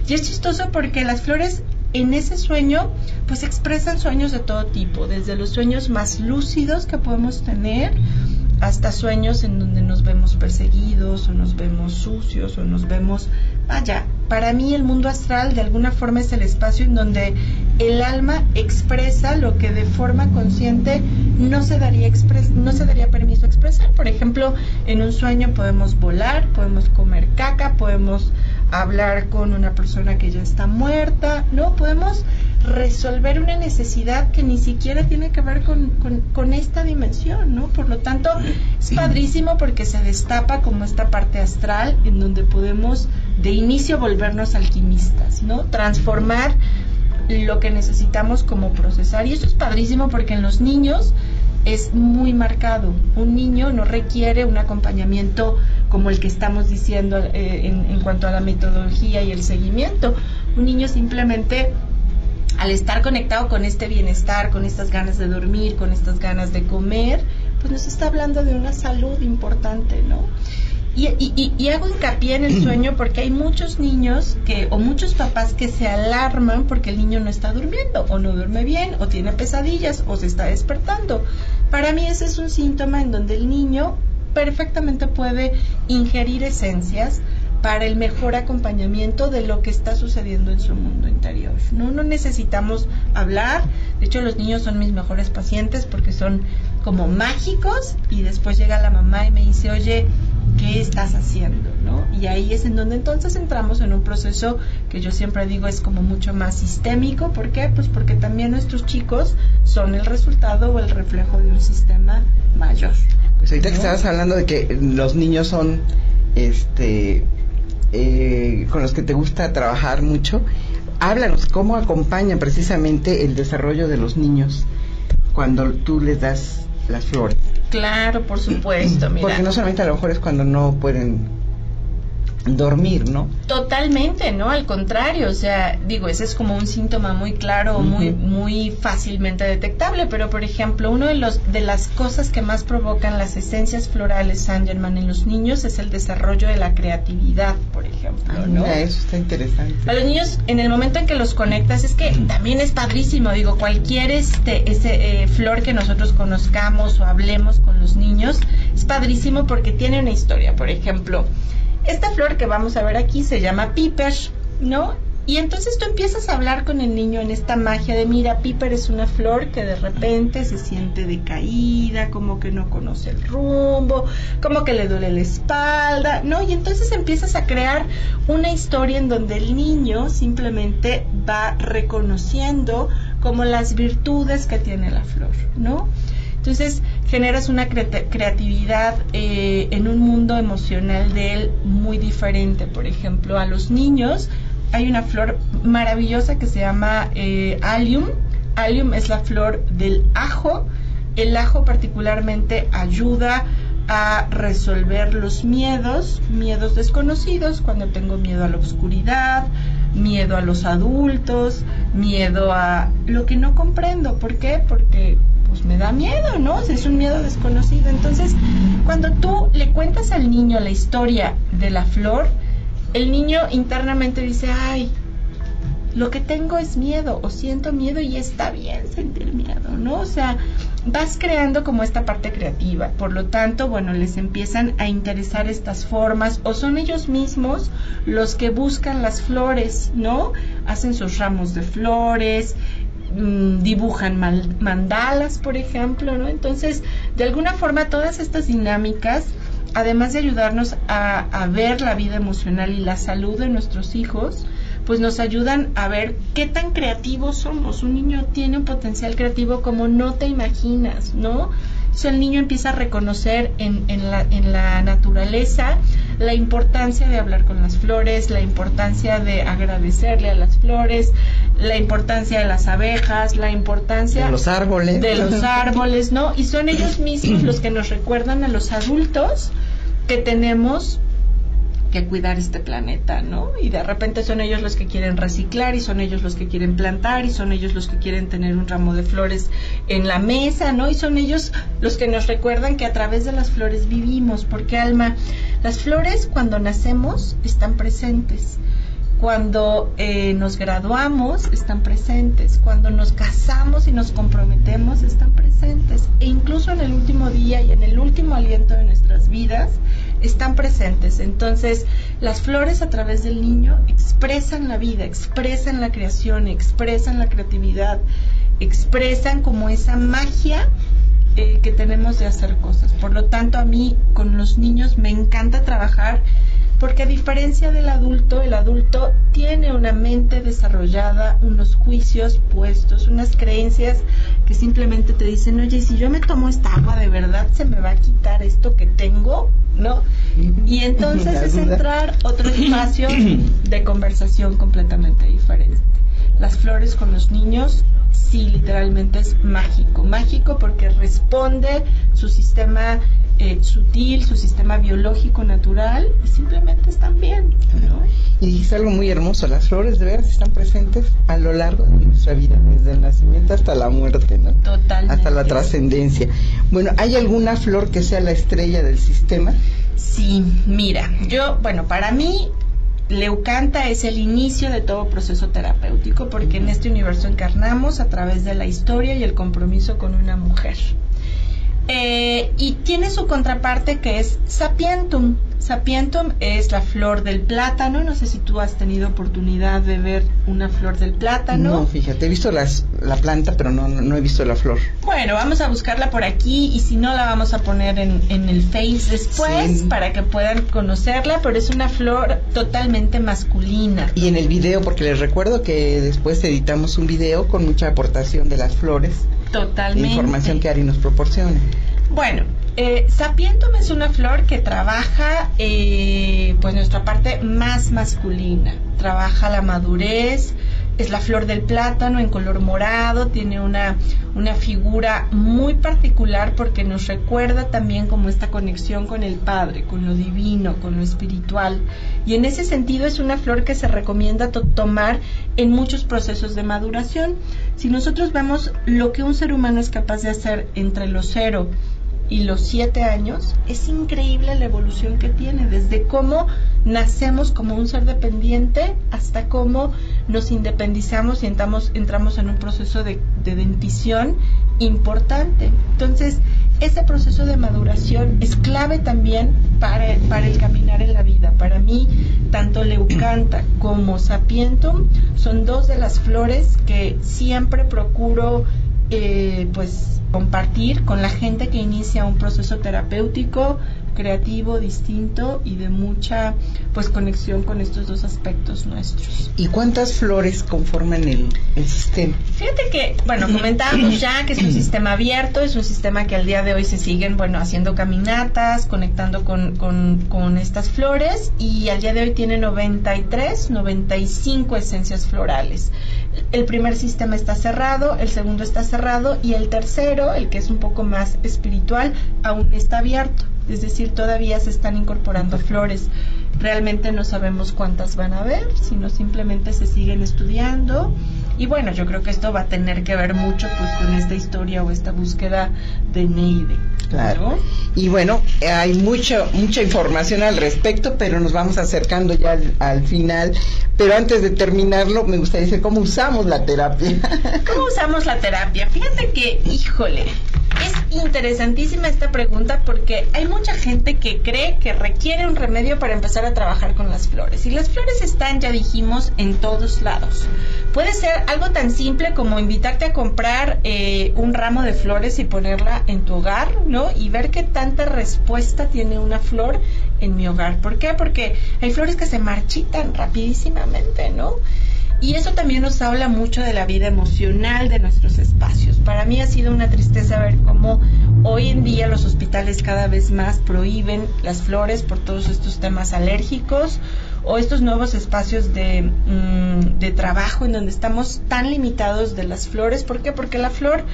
Y es chistoso porque las flores en ese sueño pues expresan sueños de todo tipo, desde los sueños más lúcidos que podemos tener hasta sueños en donde nos vemos perseguidos o nos vemos sucios o nos vemos... para mí el mundo astral de alguna forma es el espacio en donde el alma expresa lo que de forma consciente no se daría permiso a expresar. Por ejemplo, en un sueño podemos volar, podemos comer caca, podemos hablar con una persona que ya está muerta, ¿no? Podemos resolver una necesidad que ni siquiera tiene que ver con esta dimensión, ¿no? Por lo tanto, es padrísimo porque se destapa como esta parte astral en donde podemos de inicio volvernos alquimistas, ¿no? Transformar lo que necesitamos como procesar. Y eso es padrísimo porque en los niños es muy marcado. Un niño no requiere un acompañamiento como el que estamos diciendo en cuanto a la metodología y el seguimiento. Un niño simplemente, al estar conectado con este bienestar, con estas ganas de dormir, con estas ganas de comer, pues nos está hablando de una salud importante, ¿no? Y hago hincapié en el sueño porque hay muchos niños o muchos papás que se alarman porque el niño no está durmiendo, o no duerme bien, o tiene pesadillas, o se está despertando. Para mí ese es un síntoma en donde el niño perfectamente puede ingerir esencias para el mejor acompañamiento de lo que está sucediendo en su mundo interior. No necesitamos hablar. De hecho, los niños son mis mejores pacientes porque son como mágicos, y después llega la mamá y me dice, oye, ¿qué estás haciendo? ¿No? Y ahí es en donde entonces entramos en un proceso que yo siempre digo es como mucho más sistémico. ¿Por qué? Pues porque también nuestros chicos son el resultado o el reflejo de un sistema mayor. Pues ahorita que estabas hablando de que los niños son con los que te gusta trabajar mucho, háblanos cómo acompañan precisamente el desarrollo de los niños cuando tú les das las flores. Claro, por supuesto, mira. Porque no solamente a lo mejor es cuando no pueden dormir, ¿no? Totalmente, ¿no? Al contrario, o sea, digo, ese es como un síntoma muy claro, muy fácilmente detectable, pero por ejemplo, uno de las cosas que más provocan las esencias florales Saint Germain en los niños es el desarrollo de la creatividad, por ejemplo, ¿no? Mira, eso está interesante. A los niños, en el momento en que los conectas, es que también es padrísimo, digo, cualquier flor que nosotros conozcamos o hablemos con los niños, es padrísimo porque tiene una historia. Por ejemplo, esta flor que vamos a ver aquí se llama Piper, ¿no? Y entonces tú empiezas a hablar con el niño en esta magia de, mira, Piper es una flor que de repente se siente decaída, como que no conoce el rumbo, como que le duele la espalda, ¿no? Y entonces empiezas a crear una historia en donde el niño simplemente va reconociendo como las virtudes que tiene la flor, ¿no? Entonces generas una creatividad en un mundo emocional de él muy diferente. Por ejemplo, a los niños hay una flor maravillosa que se llama Allium. Allium es la flor del ajo. El ajo particularmente ayuda a resolver los miedos desconocidos, cuando tengo miedo a la oscuridad, miedo a los adultos, miedo a lo que no comprendo. ¿Por qué? Porque pues me da miedo, ¿no? O sea, es un miedo desconocido. Entonces, cuando tú le cuentas al niño la historia de la flor, el niño internamente dice, ay, lo que tengo es miedo, o siento miedo, y está bien sentir miedo, ¿no? O sea, vas creando como esta parte creativa. Por lo tanto, bueno, les empiezan a interesar estas formas, o son ellos mismos los que buscan las flores, ¿no? Hacen sus ramos de flores, dibujan mandalas, por ejemplo, ¿no? Entonces, de alguna forma, todas estas dinámicas, además de ayudarnos a ver la vida emocional y la salud de nuestros hijos, pues nos ayudan a ver qué tan creativos somos. Un niño tiene un potencial creativo como no te imaginas, ¿no? Entonces el niño empieza a reconocer en la naturaleza la importancia de hablar con las flores, la importancia de agradecerle a las flores, la importancia de las abejas, la importancia de los árboles, ¿no? Y son ellos mismos los que nos recuerdan a los adultos que tenemos que cuidar este planeta, ¿no? Y de repente son ellos los que quieren reciclar, y son ellos los que quieren plantar, y son ellos los que quieren tener un ramo de flores en la mesa, ¿no? Y son ellos los que nos recuerdan que a través de las flores vivimos, porque, Alma, las flores cuando nacemos están presentes, cuando nos graduamos están presentes, cuando nos casamos y nos comprometemos están presentes, e incluso en el último día y en el último aliento de nuestras vidas están presentes. Entonces, las flores a través del niño expresan la vida, expresan la creación, expresan la creatividad, expresan como esa magia que tenemos de hacer cosas. Por lo tanto, a mí con los niños me encanta trabajar, porque a diferencia del adulto, el adulto tiene una mente desarrollada, unos juicios puestos, unas creencias que simplemente te dicen, oye, si yo me tomo esta agua, ¿de verdad se me va a quitar esto que tengo? ¿No? Y entonces es entrar otro espacio de conversación completamente diferente. Las flores con los niños, sí, literalmente es mágico. Mágico porque responde su sistema sutil, su sistema biológico natural, y simplemente están bien, ¿no? Y es algo muy hermoso, las flores de veras están presentes a lo largo de nuestra vida, desde el nacimiento hasta la muerte, ¿no? Totalmente. Hasta la trascendencia. Bueno, ¿hay alguna flor que sea la estrella del sistema? Sí, mira, para mí Leucanta es el inicio de todo proceso terapéutico, porque en este universo encarnamos a través de la historia y el compromiso con una mujer. Y tiene su contraparte que es Sapientum. Sapientum es la flor del plátano. No sé si tú has tenido oportunidad de ver una flor del plátano. No, fíjate, he visto la planta, pero no he visto la flor. Bueno, vamos a buscarla por aquí y si no la vamos a poner en el Face después, sí, para que puedan conocerla, pero es una flor totalmente masculina. Y en el video, porque les recuerdo que después editamos un video con mucha aportación de las flores. Totalmente. Información que Ari nos proporciona. Bueno, Sapientum es una flor que trabaja pues nuestra parte más masculina, trabaja la madurez, es la flor del plátano en color morado, tiene una figura muy particular porque nos recuerda también como esta conexión con el Padre, con lo divino, con lo espiritual, y en ese sentido es una flor que se recomienda tomar en muchos procesos de maduración. Si nosotros vemos lo que un ser humano es capaz de hacer entre los 0 y los 7 años, es increíble la evolución que tiene, desde cómo nacemos como un ser dependiente hasta cómo nos independizamos y entramos en un proceso de dentición importante. Entonces, ese proceso de maduración es clave también para el caminar en la vida. Para mí, tanto Leucantha como Sapientum son dos de las flores que siempre procuro pues compartir con la gente que inicia un proceso terapéutico, creativo, distinto y de mucha pues conexión con estos dos aspectos nuestros. ¿Y cuántas flores conforman el sistema? Fíjate que, bueno, comentábamos ya que es un sistema abierto, es un sistema que al día de hoy se siguen, bueno, haciendo caminatas, conectando con estas flores, y al día de hoy tiene 95 esencias florales. El primer sistema está cerrado, el segundo está cerrado y el tercero, el que es un poco más espiritual, aún está abierto. Es decir, todavía se están incorporando flores. Realmente no sabemos cuántas van a haber, sino simplemente se siguen estudiando. Y bueno, yo creo que esto va a tener que ver mucho pues con esta historia o esta búsqueda de Neide. Claro. ¿No? Y bueno, hay mucha información al respecto, pero nos vamos acercando ya al final. Pero antes de terminarlo, me gustaría decir cómo usamos la terapia. ¿Cómo usamos la terapia? Fíjate que, híjole, es interesantísima esta pregunta porque hay mucha gente que cree que requiere un remedio para empezar a trabajar con las flores. Y las flores están, ya dijimos, en todos lados. Puede ser algo tan simple como invitarte a comprar un ramo de flores y ponerla en tu hogar, ¿no? Y ver qué tanta respuesta tiene una flor en mi hogar. ¿Por qué? Porque hay flores que se marchitan rapidísimamente, ¿no? Y eso también nos habla mucho de la vida emocional de nuestros espacios. Para mí ha sido una tristeza ver cómo hoy en día los hospitales cada vez más prohíben las flores por todos estos temas alérgicos, o estos nuevos espacios de trabajo en donde estamos tan limitados de las flores. ¿Por qué? Porque la flor,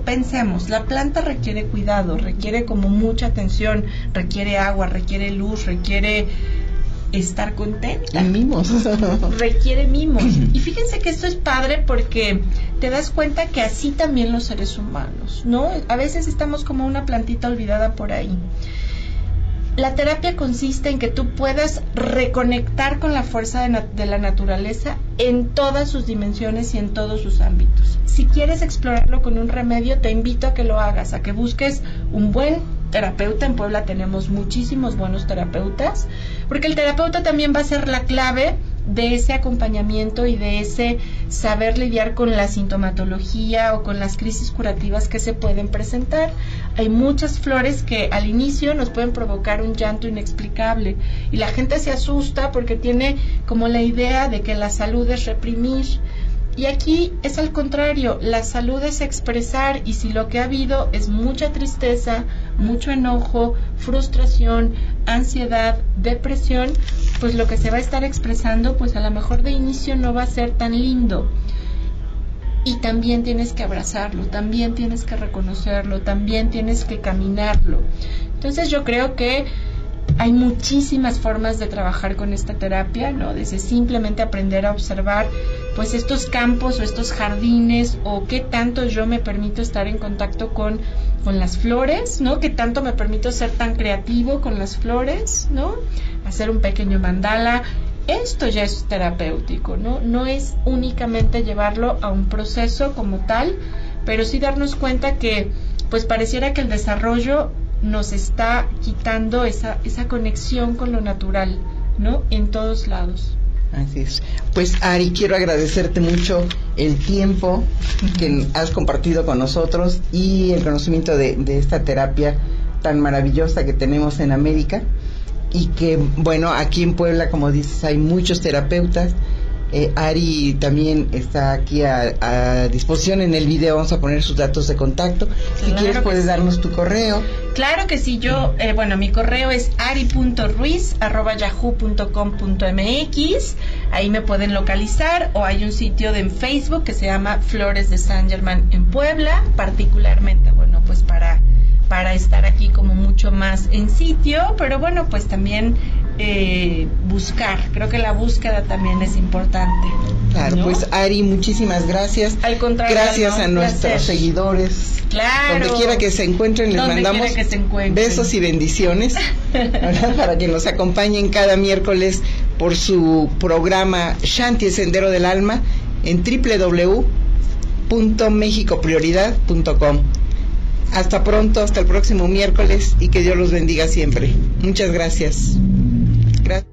pensemos, la planta requiere cuidado, requiere como mucha atención, requiere agua, requiere luz, requiere estar contenta. Y mimos. Requiere mimos. Y fíjense que esto es padre porque te das cuenta que así también los seres humanos, ¿no? A veces estamos como una plantita olvidada por ahí. La terapia consiste en que tú puedas reconectar con la fuerza de la naturaleza en todas sus dimensiones y en todos sus ámbitos. Si quieres explorarlo con un remedio, te invito a que lo hagas, a que busques un buen terapeuta. En Puebla tenemos muchísimos buenos terapeutas, porque el terapeuta también va a ser la clave de ese acompañamiento y de ese saber lidiar con la sintomatología o con las crisis curativas que se pueden presentar. Hay muchas flores que al inicio nos pueden provocar un llanto inexplicable y la gente se asusta porque tiene como la idea de que la salud es reprimir. Y aquí es al contrario, la salud es expresar, y si lo que ha habido es mucha tristeza, mucho enojo, frustración, ansiedad, depresión, pues lo que se va a estar expresando, pues a lo mejor de inicio no va a ser tan lindo. Y también tienes que abrazarlo, también tienes que reconocerlo, también tienes que caminarlo. Entonces yo creo que hay muchísimas formas de trabajar con esta terapia, ¿no? Desde simplemente aprender a observar pues estos campos o estos jardines, o qué tanto yo me permito estar en contacto con las flores, ¿no? Qué tanto me permito ser tan creativo con las flores, ¿no? Hacer un pequeño mandala. Esto ya es terapéutico, ¿no? No es únicamente llevarlo a un proceso como tal, pero sí darnos cuenta que pues pareciera que el desarrollo nos está quitando esa conexión con lo natural, ¿no? En todos lados. Así es. Pues Ari, quiero agradecerte mucho el tiempo que has compartido con nosotros y el conocimiento de esta terapia tan maravillosa que tenemos en América, y que, bueno, aquí en Puebla, como dices, hay muchos terapeutas. Ari también está aquí a disposición. En el video vamos a poner sus datos de contacto. Si quieres puedes darnos tu correo. Claro que sí, yo, mi correo es ari.ruiz@yahoo.com.mx. Ahí me pueden localizar, o hay un sitio en Facebook que se llama Flores de San Germán en Puebla, particularmente, bueno, pues para estar aquí como mucho más en sitio, pero bueno, pues también buscar, creo que la búsqueda también es importante. Claro, ¿no? Pues Ari, muchísimas gracias. Al contrario, gracias a nuestros seguidores. Claro. Donde quiera que se encuentren, les mandamos besos y bendiciones, ¿verdad? Para que nos acompañen cada miércoles por su programa Shanti, el Sendero del Alma, en www.mexicoprioridad.com. Hasta pronto, hasta el próximo miércoles, y que Dios los bendiga siempre. Muchas gracias. Gracias.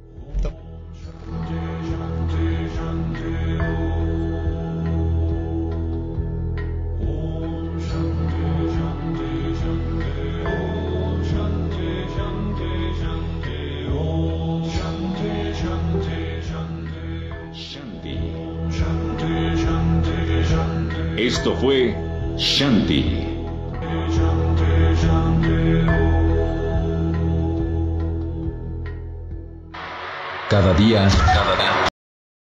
Esto fue Shanti. Cada día